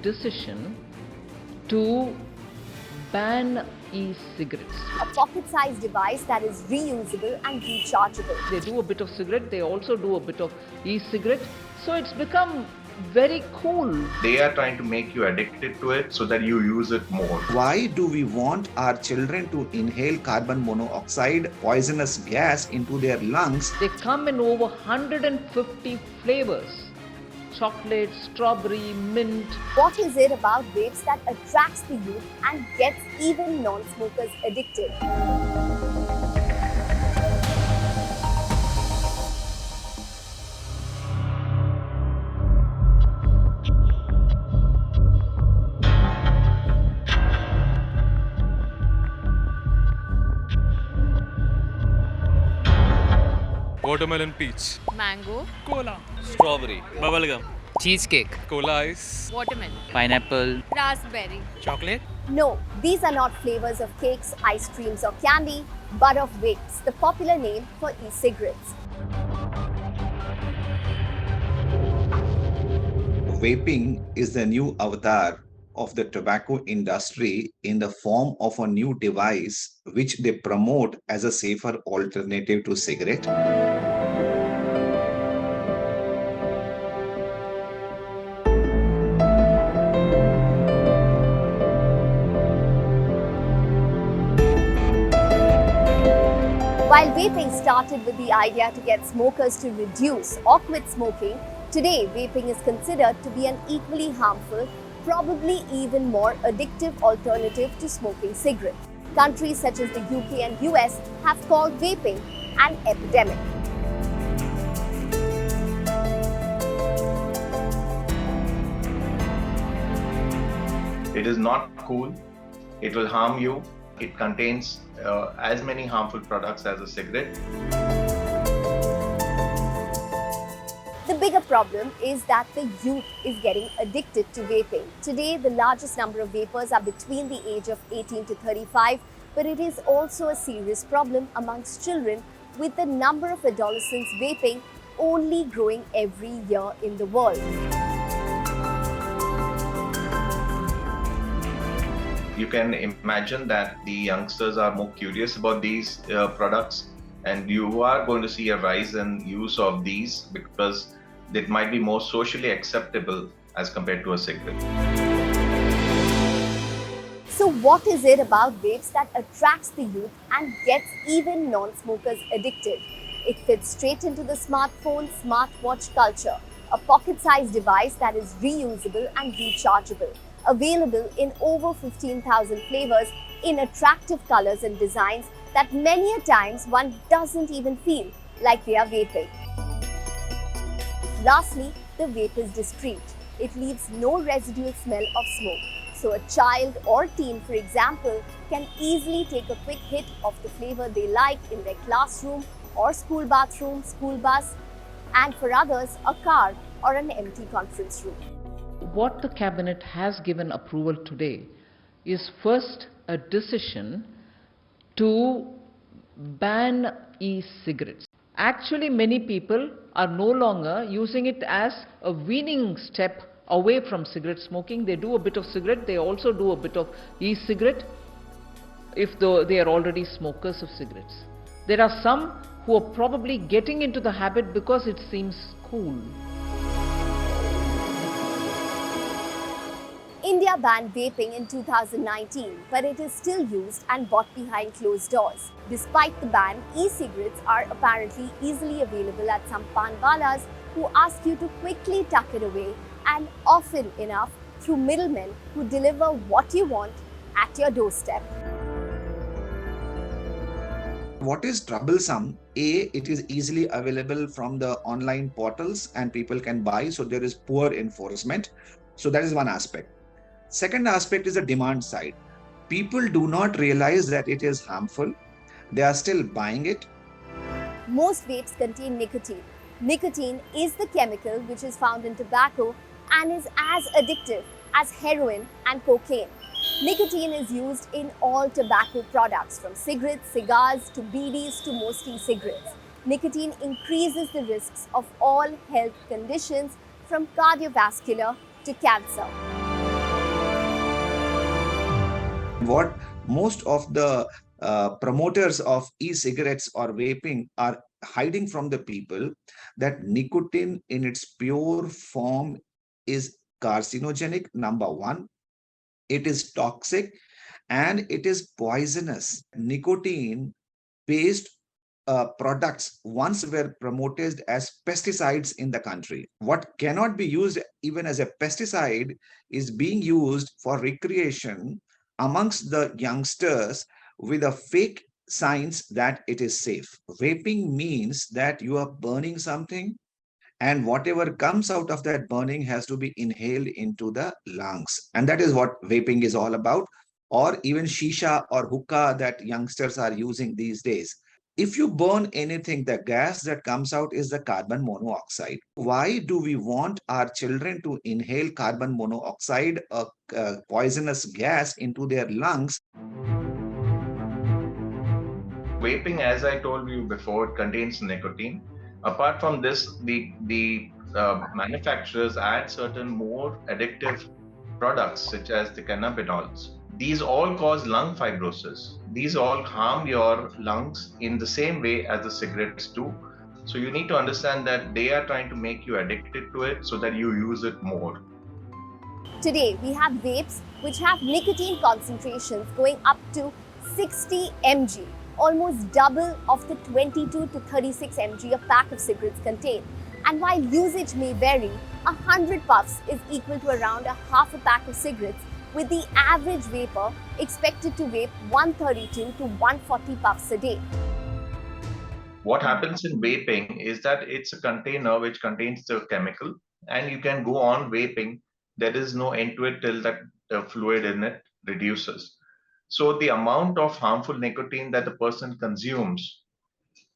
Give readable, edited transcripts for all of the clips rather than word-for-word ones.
decision to ban e-cigarettes. A pocket-sized device that is reusable and rechargeable. They do a bit of cigarette, they also do a bit of e-cigarette. So it's become very cool. They are trying to make you addicted to it so that you use it more. Why do we want our children to inhale carbon monoxide, poisonous gas into their lungs? They come in over 150 flavors. Chocolate, strawberry, mint. What is it about vapes that attracts the youth and gets even non-smokers addicted? Watermelon peach. Mango, Cola, Strawberry, bubblegum, cheesecake, Cola ice. watermelon, pineapple, raspberry. chocolate, No, these are not flavors of cakes, ice creams or candy, but of vapes, the popular name for e-cigarettes. Vaping is the new avatar of the tobacco industry in the form of a new device which they promote as a safer alternative to cigarette. While vaping started with the idea to get smokers to reduce or quit smoking, today vaping is considered to be an equally harmful, probably even more addictive alternative to smoking cigarettes. Countries such as the UK and US have called vaping an epidemic. It is not cool. It will harm you. It contains as many harmful products as a cigarette. The bigger problem is that the youth is getting addicted to vaping. Today, the largest number of vapers are between the age of 18 to 35, but it is also a serious problem amongst children, with the number of adolescents vaping only growing every year in the world. You can imagine that the youngsters are more curious about these products, and you are going to see a rise in use of these because it might be more socially acceptable as compared to a cigarette. So what is it about vapes that attracts the youth and gets even non-smokers addicted? It fits straight into the smartphone, smartwatch culture, a pocket-sized device that is reusable and rechargeable, available in over 15,000 flavors in attractive colors and designs that many a times one doesn't even feel like they are vaping. Lastly, the vape is discreet. It leaves no residual smell of smoke. So a child or teen, for example, can easily take a quick hit of the flavor they like in their classroom or school bathroom, school bus, and for others, a car or an empty conference room. What the cabinet has given approval today is first a decision to ban e-cigarettes. Actually, many people are no longer using it as a weaning step away from cigarette smoking. They do a bit of cigarette, they also do a bit of e-cigarette if they are already smokers of cigarettes. There are some who are probably getting into the habit because it seems cool. India banned vaping in 2019, but it is still used and bought behind closed doors. Despite the ban, e-cigarettes are apparently easily available at some panwalas who ask you to quickly tuck it away, and often enough through middlemen who deliver what you want at your doorstep. What is troublesome? A, it is easily available from the online portals and people can buy, so there is poor enforcement. So that is one aspect. Second aspect is the demand side. People do not realize that it is harmful. They are still buying it. Most vapes contain nicotine. Nicotine is the chemical which is found in tobacco and is as addictive as heroin and cocaine. Nicotine is used in all tobacco products, from cigarettes, cigars to BDs to most e-cigarettes. Nicotine increases the risks of all health conditions from cardiovascular to cancer. What most of the promoters of e-cigarettes or vaping are hiding from the people, that nicotine in its pure form is carcinogenic, number one. It is toxic and it is poisonous. Nicotine based products once were promoted as pesticides in the country. What cannot be used even as a pesticide is being used for recreation amongst the youngsters with a fake signs that it is safe. Vaping means that you are burning something, and whatever comes out of that burning has to be inhaled into the lungs. And that is what vaping is all about, or even shisha or hookah that youngsters are using these days. If you burn anything, the gas that comes out is the carbon monoxide. Why do we want our children to inhale carbon monoxide, a poisonous gas, into their lungs? Vaping, as I told you before, contains nicotine. Apart from this, the manufacturers add certain more addictive products such as the cannabinoids. These all cause lung fibrosis. These all harm your lungs in the same way as the cigarettes do. So you need to understand that they are trying to make you addicted to it so that you use it more. Today, we have vapes which have nicotine concentrations going up to 60 mg, almost double of the 22 to 36 mg a pack of cigarettes contain. And while usage may vary, 100 puffs is equal to around a half a pack of cigarettes, with the average vapor expected to vape 132 to 140 puffs a day. What happens in vaping is that it's a container which contains the chemical, and you can go on vaping. There is no end to it till that the fluid in it reduces. So the amount of harmful nicotine that the person consumes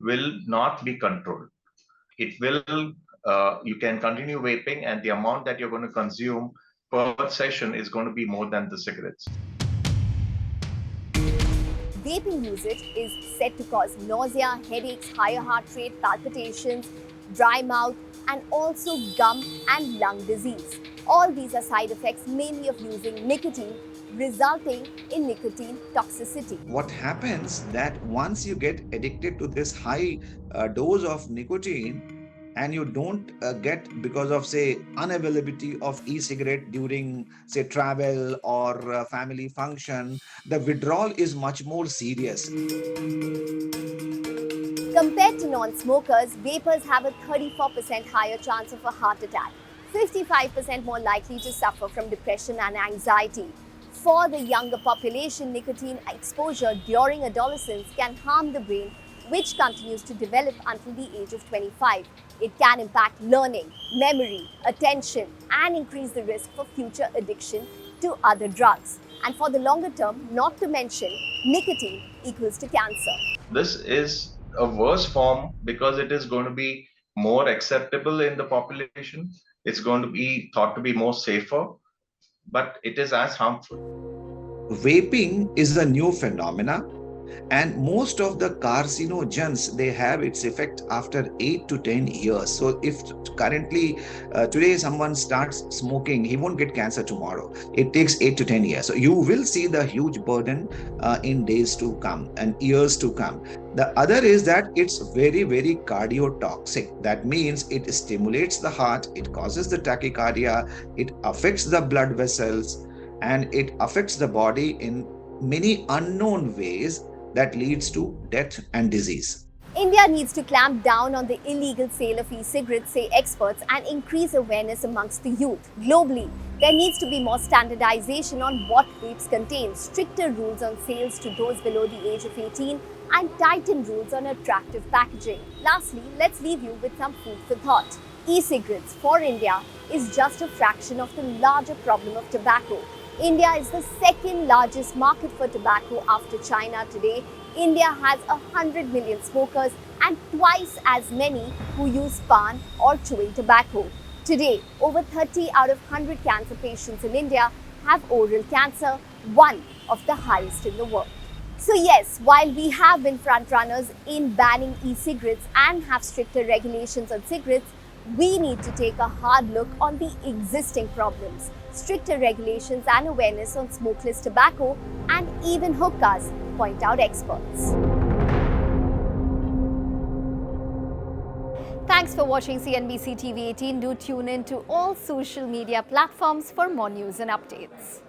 will not be controlled. It will, you can continue vaping, and the amount that you're going to consume per session is going to be more than the cigarettes. Vaping usage is said to cause nausea, headaches, higher heart rate, palpitations, dry mouth, and also gum and lung disease. All these are side effects mainly of using nicotine, resulting in nicotine toxicity. What happens that once you get addicted to this high dose of nicotine, and you don't get, because of say unavailability of e-cigarette during say travel or family function, the withdrawal is much more serious. Compared to non-smokers, vapers have a 34% higher chance of a heart attack, 55% more likely to suffer from depression and anxiety. For the younger population, nicotine exposure during adolescence can harm the brain, which continues to develop until the age of 25. It can impact learning, memory, attention, and increase the risk for future addiction to other drugs. And for the longer term, not to mention, nicotine equals to cancer. This is a worse form because it is going to be more acceptable in the population. It's going to be thought to be more safer, but it is as harmful. Vaping is a new phenomena, and most of the carcinogens, they have its effect after 8 to 10 years. So if currently today someone starts smoking, he won't get cancer tomorrow. It takes 8 to 10 years. So you will see the huge burden in days to come and years to come. The other is that it's very, very cardiotoxic. That means it stimulates the heart, it causes the tachycardia, it affects the blood vessels, and it affects the body in many unknown ways that leads to death and disease. India needs to clamp down on the illegal sale of e-cigarettes, say experts, and increase awareness amongst the youth. Globally, there needs to be more standardization on what vapes contain, stricter rules on sales to those below the age of 18, and tightened rules on attractive packaging. Lastly, let's leave you with some food for thought. E-cigarettes for India is just a fraction of the larger problem of tobacco. India is the second largest market for tobacco after China today. India has 100 million smokers and twice as many who use pan or chewing tobacco. Today, over 30 out of 100 cancer patients in India have oral cancer, one of the highest in the world. So yes, while we have been frontrunners in banning e-cigarettes and have stricter regulations on cigarettes, we need to take a hard look on the existing problems, stricter regulations and awareness on smokeless tobacco and even hookahs, point out experts. Thanks for watching CNBC TV18. Do tune in to all social media platforms for more news and updates.